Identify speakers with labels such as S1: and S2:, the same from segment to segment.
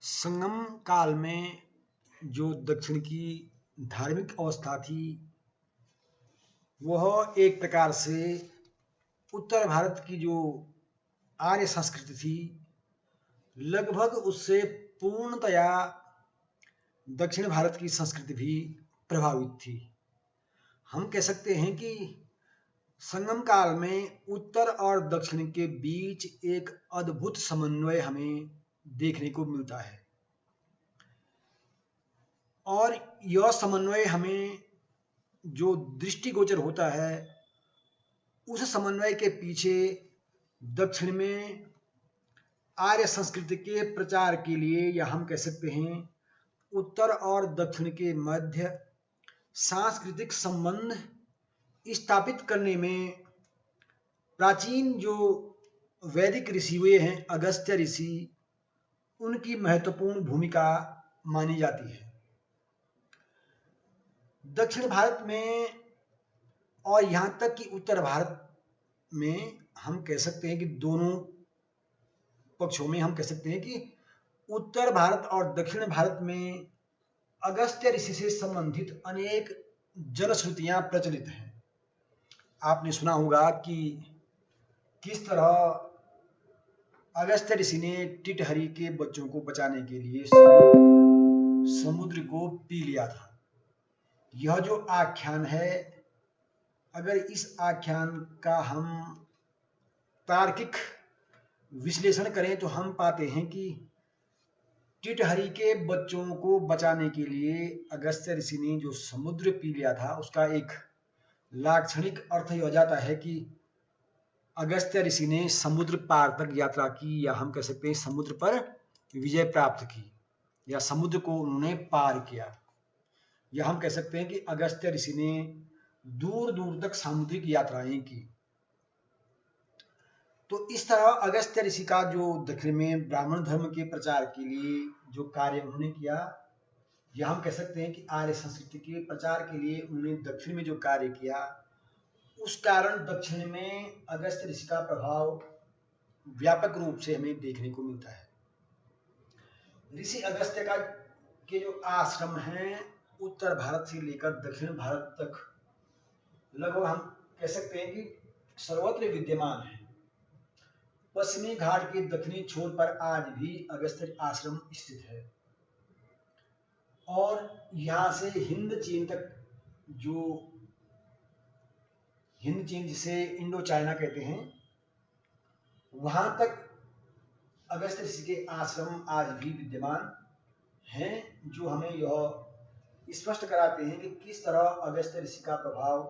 S1: संगम काल में जो दक्षिण की धार्मिक अवस्था थी, वह एक प्रकार से उत्तर भारत की जो आर्य संस्कृति थी, लगभग उससे पूर्णतया दक्षिण भारत की संस्कृति भी प्रभावित थी। हम कह सकते हैं कि संगम काल में उत्तर और दक्षिण के बीच एक अद्भुत समन्वय हमें देखने को मिलता है और यह समन्वय हमें जो दृष्टिगोचर होता है, उस समन्वय के पीछे दक्षिण में आर्य संस्कृति के प्रचार के लिए, या हम कह सकते हैं उत्तर और दक्षिण के मध्य सांस्कृतिक संबंध स्थापित करने में प्राचीन जो वैदिक ऋषि हुए हैं, अगस्त्य ऋषि, उनकी महत्वपूर्ण भूमिका मानी जाती है। दक्षिण भारत में और यहाँ तक कि उत्तर भारत में हम कह सकते हैं कि दोनों पक्षों में हम कह सकते हैं कि उत्तर भारत और दक्षिण भारत में अगस्त्य ऋषि से संबंधित अनेक जनश्रुतियां प्रचलित हैं। आपने सुना होगा कि किस तरह अगस्त्य ऋषि ने टिटहरी के बच्चों को बचाने के लिए समुद्र को पी लिया था। यह जो आख्यान है, अगर इस आख्यान का हम तार्किक विश्लेषण करें तो हम पाते हैं कि टिटहरी के बच्चों को बचाने के लिए अगस्त्य ऋषि ने जो समुद्र पी लिया था, उसका एक लाक्षणिक अर्थ यह जाता है कि अगस्त्य ऋषि ने समुद्र पार तक यात्रा की, या हम कह सकते हैं समुद्र पर विजय प्राप्त की, या समुद्र को उन्होंने पार किया। या हम कह सकते हैं कि अगस्त्य ऋषि ने दूर दूर तक सामुद्रिक यात्राएं की। तो इस तरह अगस्त्य ऋषि का जो दक्षिण में ब्राह्मण धर्म के प्रचार के लिए जो कार्य उन्होंने किया, या हम कह सकते हैं कि आर्य संस्कृति के प्रचार के लिए उन्होंने दक्षिण में जो कार्य किया, उस कारण दक्षिण में अगस्त्य ऋषि का प्रभाव व्यापक रूप से हमें देखने को मिलता है। ऋषि अगस्त्य का के जो आश्रम हैं, उत्तर भारत से लेकर दक्षिण भारत तक लगभग हम कह सकते हैं कि सर्वत्र विद्यमान है। पश्चिमी घाट के दक्षिणी छोर पर आज भी अगस्त्य आश्रम स्थित है और यहाँ से हिंद चीन तक, जो हिंद चीन जिसे इंडो चाइना कहते हैं, वहां तक अगस्त्य ऋषि के आश्रम आज भी विद्यमान हैं, जो हमें यह स्पष्ट कराते हैं कि किस तरह अगस्त्य ऋषि का प्रभाव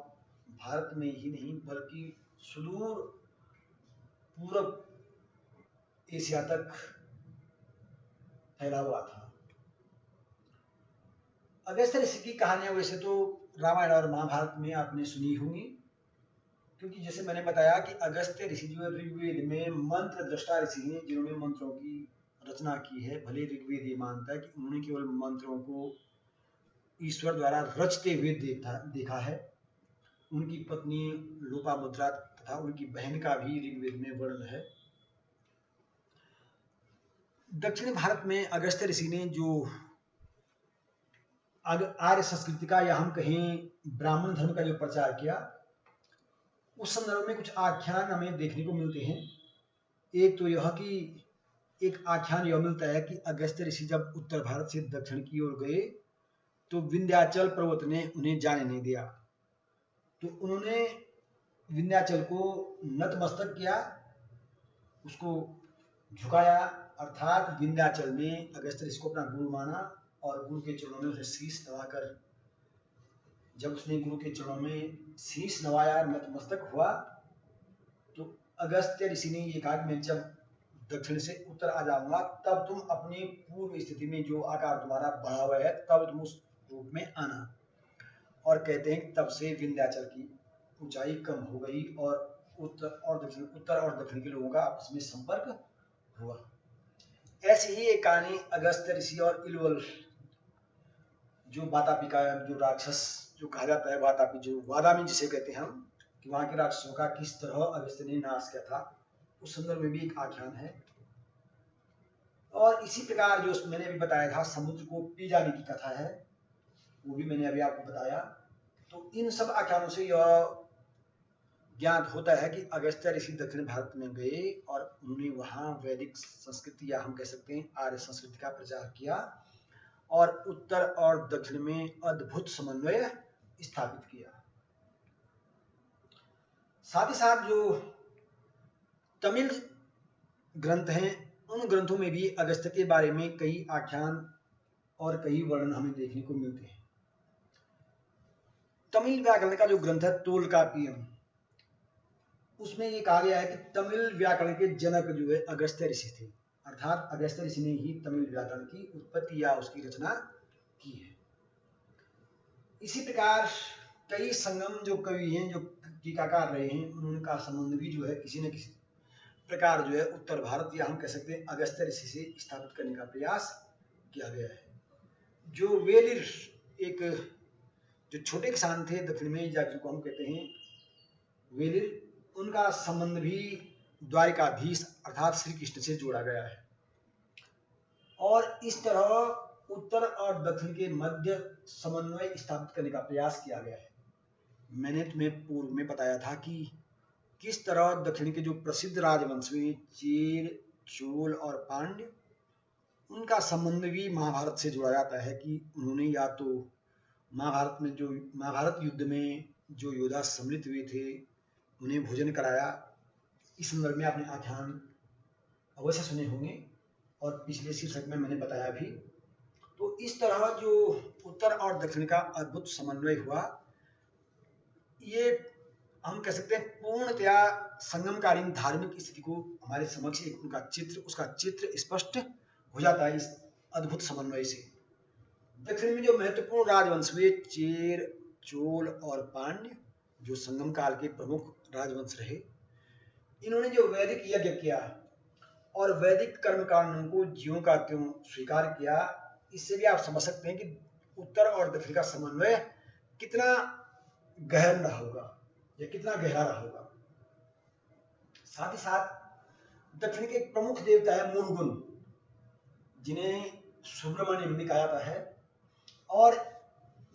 S1: भारत में ही नहीं बल्कि सुदूर पूर्व एशिया तक फैला हुआ था। अगस्त्य ऋषि की कहानियां वैसे तो रामायण और महाभारत में आपने सुनी होंगी, क्योंकि जैसे मैंने बताया कि अगस्त्य ऋषि जो ऋग्वेद में मंत्र दृष्टा ऋषि हैं, जिन्होंने मंत्रों की रचना की है। भले ऋग्वेद ये मानता है कि उन्होंने केवल मंत्रों को ईश्वर द्वारा रचते हुए देखा है। उनकी पत्नी लोपामुद्रा तथा उनकी बहन का भी ऋग्वेद में वर्णन है। दक्षिण भारत में अगस्त्य ऋषि ने जो आर्य संस्कृति का, या हम कहें ब्राह्मण धर्म का जो प्रचार किया, उस संदर्भ में कुछ आख्यान हमें देखने को मिलते हैं। एक तो यह कि एक आख्यान यह मिलता है कि अगस्त्य ऋषि जब उत्तर भारत से दक्षिण की ओर गए तो विंध्याचल पर्वत ने उन्हें जाने नहीं दिया, तो उन्होंने विंध्याचल को नतमस्तक किया, उसको झुकाया, अर्थात विंध्याचल में अगस्त्य ऋषि को अपना गुरु माना और गुरु के चरणों में उसे शीश नवाकर, जब उसने गुरु के चरणों में शीश नवाया, नतमस्तक हुआ, तो अगस्त्य ऋषि ने ये कहा कि मैं जब दक्षिण से उत्तर आ जाऊंगा तब तुम अपनी पूर्व स्थिति में जो आकार तुम्हारा बढ़ा हुआ है तब तुम उस रूप में आना। और कहते हैं तब से विंध्याचल की ऊंचाई कम हो गई और उत्तर और दक्षिण के लोगों का आपस में संपर्क हुआ। ऐसी ही एक कहानी अगस्त्य ऋषि और इलवल, जो वातापी का जो राक्षस जो कहा जाता है, वातापी जो वादामी जिसे कहते हैं हम, कि वहां के राक्षसों का किस तरह अगस्त्य ने नाश किया था, उस संदर्भ में भी एक आख्यान है। और इसी प्रकार जो मैंने अभी बताया था समुद्र को पी जाने की कथा है, वो भी मैंने अभी आपको बताया। तो इन सब आख्यानों से यह ज्ञात होता है कि अगस्त्य ऋषि दक्षिण भारत में गए और उन्होंने वहां वैदिक संस्कृति या हम कह सकते हैं आर्य संस्कृति का प्रचार किया और उत्तर और दक्षिण में अद्भुत समन्वय स्थापित किया। साथ ही साथ जो तमिल ग्रंथ हैं उन ग्रंथों में भी अगस्त्य के बारे में कई आख्यान और कई वर्णन हमें देखने को मिलते हैं। तमिल व्याकरण का जो ग्रंथ है तोलकापियम, उसमें ये कहा गया है कि तमिल व्याकरण के जनक जो है अगस्त्य ऋषि थे, अर्थात अगस्त्य ऋषि ने ही तमिल व्याकरण की उत्पत्ति या उसकी रचना की है। इसी प्रकार कई संगम जो कवि हैं जो टीकाकार रहे हैं उनका संबंध भी जो है किसी न किसी प्रकार जो है उत्तर भारत या हम कह सकते हैं अगस्त्य ऋषि से स्थापित करने का प्रयास किया गया है। जो वेलिर एक जो छोटे किसान थे दक्षिण में जिनको हम कहते हैं वेलिर, उनका संबंध भी द्वारिकाधीश अर्थात श्री कृष्ण से जोड़ा गया है। और इस तरह उत्तर और दक्षिण के मध्य समन्वय स्थापित करने का प्रयास किया गया है। मैंने तुम्हें पूर्व में बताया था कि किस तरह दक्षिण के जो प्रसिद्ध राजवंश हुए चेर, चोल और पांड्य, उनका संबंध भी महाभारत से जोड़ा जाता है कि उन्होंने या तो महाभारत में जो महाभारत युद्ध में जो योद्धा सम्मिलित हुए थे उन्हें भोजन कराया। इस संदर्भ में आपने आख्यान अवश्य सुने होंगे और पिछले शीर्षक में मैंने बताया भी। तो इस तरह जो उत्तर और दक्षिण का अद्भुत समन्वय हुआ, ये हम कह सकते हैं पूर्णतया संगमकालीन धार्मिक स्थिति को हमारे समक्ष एक उसका चित्र स्पष्ट हो जाता है इस अद्भुत समन्वय से। दक्षिण में जो महत्वपूर्ण राजवंश हुए चेर, चोल और पांड्य, जो संगम काल के प्रमुख राजवंश रहे, इन्होंने जो वैदिक यज्ञ किया और वैदिक कर्मकांडों को ज्यों का त्यों स्वीकार किया, इससे भी आप समझ सकते हैं कि उत्तर और दक्षिण का समन्वय कितना गहन रहा होगा या कितना गहरा रहा होगा। साथ ही साथ दक्षिण के प्रमुख देवता है मुरुगन, जिन्हें सुब्रमण्यम भी कहा जाता है। और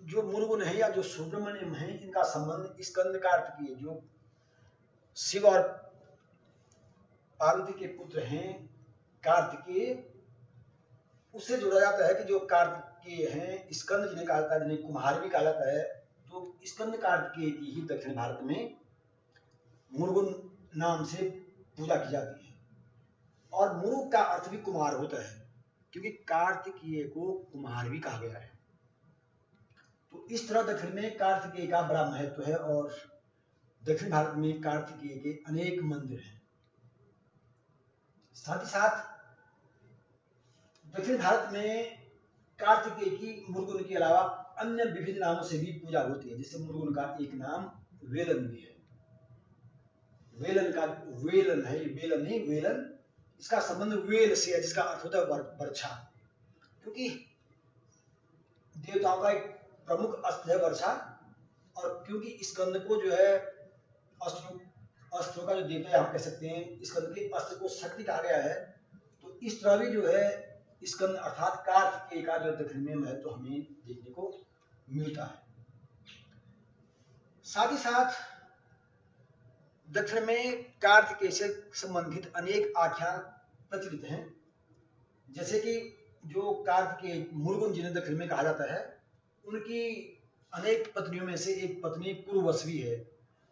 S1: जो मुरुगन है या जो सुब्रमण्यम है, इनका संबंध स्कंद कार्तिकेय जो शिव और पार्वती के पुत्र हैं कार्तिकेय, उससे जोड़ा जाता है कि जो कार्तिकेय हैं स्कंद जिन्हें कहा जाता है, जिन्हें कुम्हार भी कहा जाता है, तो स्कंद कार्तिकेय की ही दक्षिण भारत में मुरुगन नाम से पूजा की जाती है। और मुरुग का अर्थ भी कुमार होता है क्योंकि कार्तिकेय को कुम्हार भी कहा गया है। तो इस तरह दक्षिण में कार्तिकेय का बड़ा महत्व है और दक्षिण भारत में कार्तिकेय के अनेक मंदिर हैं। साथ ही साथ दक्षिण भारत में कार्तिकेय की मुरुगन के अलावा अन्य विभिन्न नामों से भी पूजा होती है। जैसे मुरुगन का एक नाम वेलन भी है। वेलन का वेलन है, वेलन नहीं वेलन, इसका संबंध वेल से है जिसका अर्थ होता है वर्षा, क्योंकि देवताओं का एक प्रमुख अस्त्र है वर्षा। और क्योंकि स्कंद को जो है अस्त्रों का जो देवता हम कह सकते हैं, स्कंद के अस्त्र को शक्ति कहा गया है, तो इस तरह भी जो है स्कंद अर्थात कार्तिकेय का जो दक्षिण में महत्व हमें देखने को मिलता है। साथ ही साथ दक्षिण में कार्तिकेय से संबंधित अनेक आख्यान प्रचलित हैं। जैसे कि जो कार्तिकेय मुरुगन जिन्हें दक्षिण में कहा जाता है, उनकी अनेक पत्नियों में से एक पत्नी पुरुवस्वी है,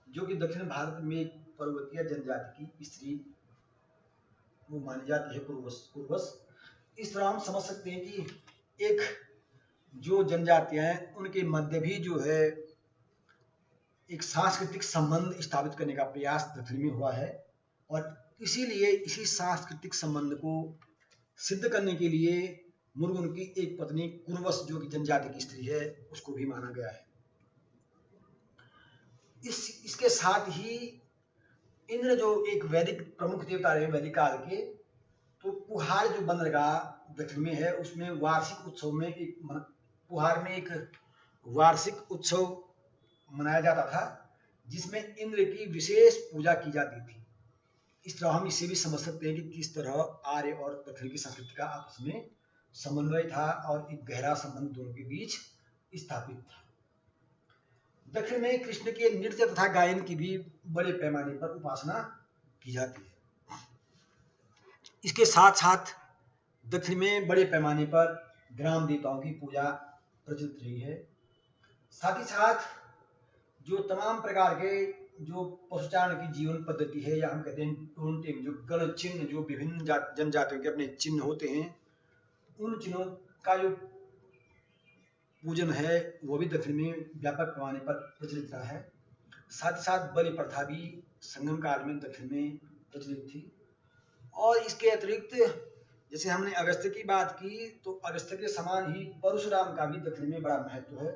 S1: जो कि दक्षिण भारत में एक पर्वतीय जनजाति की स्त्री वो मानी जाती है, पुरुवस। इस तरह हम समझ सकते हैं कि एक जो जनजातियां हैं उनके मध्य भी जो है एक सांस्कृतिक संबंध स्थापित करने का प्रयास दक्षिण में हुआ है। और इसीलिए इसी सांस्कृतिक संबंध को सिद्ध करने के लिए मुरुगन की एक पत्नी कुरुवस जो कि जनजाति की स्त्री है उसको भी माना गया है। इसके साथ ही इंद्र जो एक वैदिक प्रमुख देवता रहे वैदिक काल के, तो पुहार जो बंदरगाह दक्षिण में है उसमें वार्षिक उत्सव में पुहार में एक वार्षिक उत्सव मनाया जाता था जिसमें इंद्र की विशेष पूजा की जाती थी। इस तरह हम इसे भी समझ सकते हैं कि किस तरह आर्य और दक्षिण की संस्कृति का आपस में समन्वय था और एक गहरा संबंध दोनों के बीच स्थापित था। दक्षिण में कृष्ण के नृत्य तथा गायन की भी बड़े पैमाने पर उपासना की जाती है। इसके साथ साथ दक्षिण में बड़े पैमाने पर ग्राम देवताओं की पूजा प्रचलित रही है। साथ ही साथ जो तमाम प्रकार के जो पशुचारण की जीवन पद्धति है, या हम कहते हैं टोनटे, जो गण चिन्ह, जो विभिन्न जनजातियों के अपने चिन्ह होते हैं, उन चिन्हों का जो पूजन है वो भी दक्षिण में व्यापक पैमाने पर प्रचलित रहा है। साथ ही साथ बलि प्रथा भी संगम काल में दक्षिण में प्रचलित थी। और इसके अतिरिक्त जैसे हमने अगस्त्य की बात की, तो अगस्त्य के समान ही परशुराम का भी दक्षिण में बड़ा महत्व है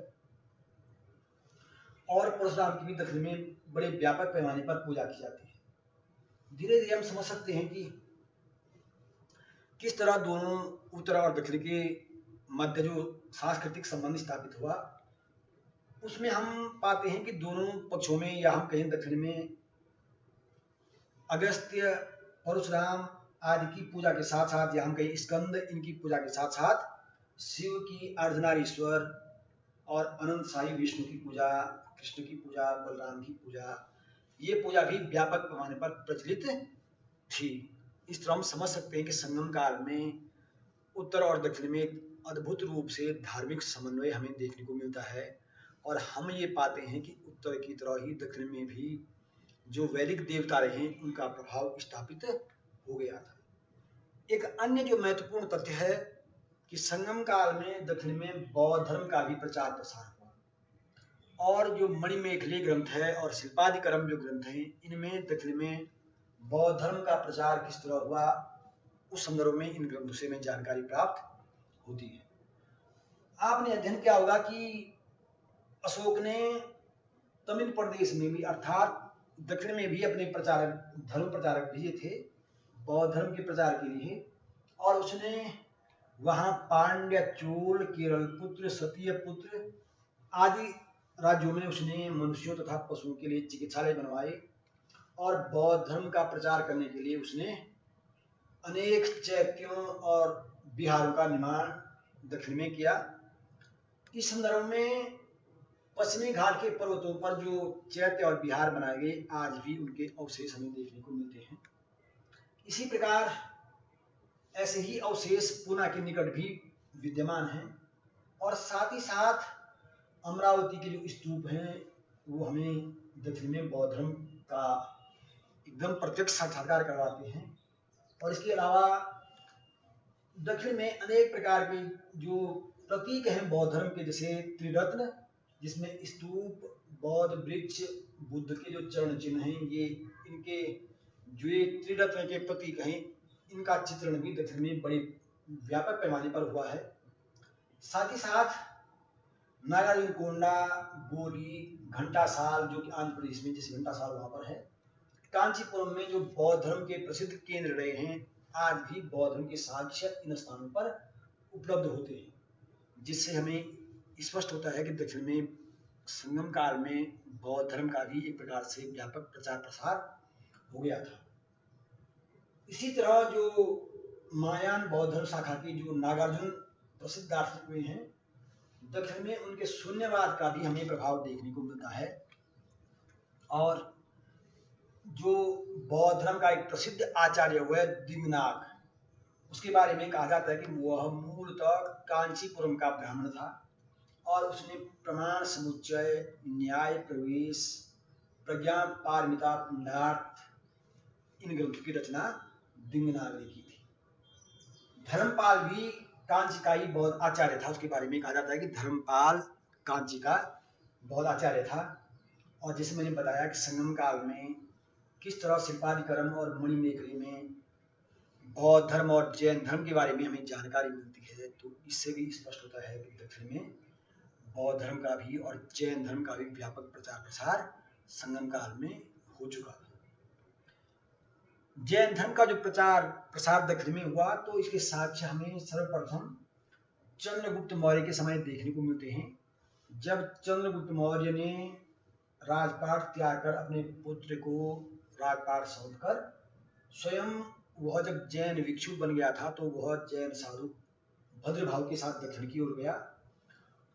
S1: और परशुराम की भी दक्षिण में बड़े व्यापक पैमाने पर पूजा की जाती है। धीरे धीरे हम समझ सकते हैं कि किस तरह दोनों उत्तर और दक्षिण के मध्य जो सांस्कृतिक संबंध स्थापित हुआ, उसमें हम पाते हैं कि दोनों पक्षों में, या हम कहें दक्षिण में अगस्त्य, परशुराम आदि की पूजा के साथ साथ, या हम कहें स्कंद, इनकी पूजा के साथ साथ शिव की अर्धनारीश्वर और अनंत साई विष्णु की पूजा, कृष्ण की पूजा, बलराम की पूजा, ये पूजा भी व्यापक पैमाने पर प्रचलित थी। इस तरह हम समझ सकते हैं कि संगम काल में उत्तर और दक्षिण में अद्भुत रूप से धार्मिक समन्वय हमें देखने को मिलता है। और हम ये पाते हैं कि उत्तर की तरह ही दक्षिण में भी जो वैदिक देवता रहे, उनका प्रभाव स्थापित हो गया था। एक अन्य जो महत्वपूर्ण तथ्य है कि संगम काल में दक्षिण में बौद्ध धर्म का भी प्रचार प्रसार हुआ, और जो मणिमेखली ग्रंथ है और शिल्पादिकर्म जो ग्रंथ हैं, इनमें दक्षिण में बौद्ध धर्म का प्रचार किस तरह हुआ, उस संदर्भ में इन ग्रंथों से हमें जानकारी प्राप्त होती है। आपने अध्ययन किया होगा कि अशोक ने तमिल प्रदेश में भी, अर्थात दक्षिण में भी अपने प्रचारक, धर्म प्रचारक भेजे थे बौद्ध धर्म के प्रचार के लिए, और उसने वहां पांड्य, चोल, केरल पुत्र, सतीय पुत्र आदि राज्यों में उसने मनुष्यों तथा पशुओं के लिए चिकित्सालय बनवाए, और बौद्ध धर्म का प्रचार करने के लिए उसने अनेक चैत्यों और विहारों का निर्माण दक्षिण में किया। इस संदर्भ में पश्चिमी घाट के पर्वतों पर जो चैत्य और विहार बनाए गए, आज भी उनके अवशेष हमें देखने को मिलते हैं। इसी प्रकार ऐसे ही अवशेष पूना के निकट भी विद्यमान हैं, और साथ ही साथ अमरावती के जो स्तूप हैं वो हमें दक्षिण में बौद्ध धर्म का एकदम प्रत्यक्ष साक्षात्कार करवाते हैं। और इसके अलावा दक्षिण में अनेक प्रकार के जो प्रतीक हैं बौद्ध धर्म के, जैसे त्रिरत्न, जिसमें स्तूप, बौद्ध वृक्ष, बुद्ध के जो चरण चिन्ह हैं, ये इनके जो ये त्रिरत्न के प्रतीक हैं, इनका चित्रण भी दक्षिण में बड़े व्यापक पैमाने पर हुआ है। साथ ही साथ नागार्जुन कोंडा, गोरी, घंटासाल, जो कि आंध्र प्रदेश में जैसे घंटासाल वहां पर है, कांचीपुरम में जो बौद्ध धर्म के प्रसिद्ध केंद्र रहे हैं, आज भी बौद्ध धर्म के साक्ष्य इन स्थानों पर उपलब्ध होते हैं, जिससे हमें स्पष्ट होता है कि दक्षिण में संगम काल में बौद्ध धर्म का भी एक प्रकार से व्यापक प्रचार प्रसार हो गया था। इसी तरह जो महायान बौद्ध धर्म शाखा की जो नागार्जुन प्रसिद्ध दार्शनिक हुए हैं, दक्षिण में उनके शून्यवाद का भी हमें प्रभाव देखने को मिलता है। और जो बौद्ध धर्म का एक प्रसिद्ध आचार्य हुआ है दिंगनाग, उसके बारे में कहा जाता है कि वह मूलतः कांचीपुरम का ब्राह्मण था, और उसने प्रमाण समुच्चय, न्याय प्रवेश, प्रज्ञा पारमिता पुंडार्थ, इन ग्रंथों की रचना दिंगनाग ने की थी। धर्मपाल भी कांची का ही बौद्ध आचार्य था, उसके बारे में कहा जाता है कि धर्मपाल कांची का बौद्ध आचार्य था। और जैसे मैंने बताया कि संगम काल में किस तरह शिल्पादिकर्म और मणिमेखली में बौद्ध धर्म और जैन धर्म के बारे में हमें जानकारी मिलती है, तो इससे भी स्पष्ट होता है कि दक्षिण में बौद्ध धर्म का भी और जैन धर्म का भी व्यापक प्रचार प्रसार संगम काल में हो चुका था। जैन धर्म का जो प्रचार प्रसार दक्षिण में हुआ, तो इसके साक्ष्य हमें सर्वप्रथम चंद्रगुप्त मौर्य के समय देखने को मिलते हैं। जब चंद्रगुप्त मौर्य ने राजपाट त्याग कर अपने पुत्र को राजपाट सौंपकर स्वयं वह जब जैन भिक्षु बन गया था तो वह जैन साधु भद्रभाव के साथ दक्षिण की ओर गया,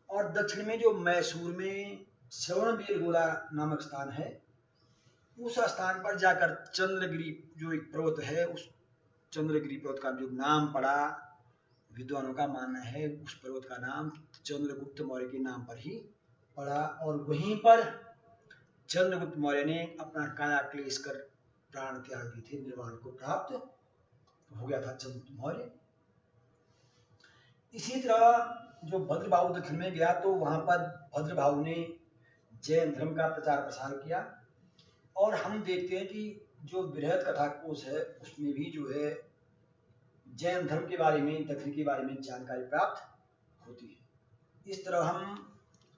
S1: और दक्षिण में जो मैसूर में श्रवणबेलगोला नामक स्थान है, उस स्थान पर जाकर चंद्रगिरी जो एक पर्वत है, उस चंद्रगिरी पर्वत का जो नाम पड़ा, विद्वानों का मानना है उस पर्वत का नाम चंद्रगुप्त मौर्य के नाम पर ही पड़ा, और वहीं पर चंद्रगुप्त मौर्य ने अपना काया क्लेश कर प्राण त्याग दिए थे, निर्वाण को प्राप्त हो गया था चंद्रगुप्त मौर्य। इसी तरह जो भद्रभाव दक्षिण में गया तो वहां पर भद्रभाव ने जैन धर्म का प्रचार प्रसार किया, और हम देखते हैं कि जो बृहद कथा कोश है उसमें भी जो है जैन धर्म के बारे में, दक्षिण के बारे में जानकारी प्राप्त होती है। इस तरह हम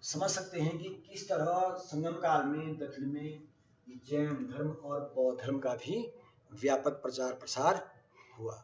S1: समझ सकते हैं कि किस तरह संगम काल में दक्षिण में जैन धर्म और बौद्ध धर्म का भी व्यापक प्रचार प्रसार हुआ।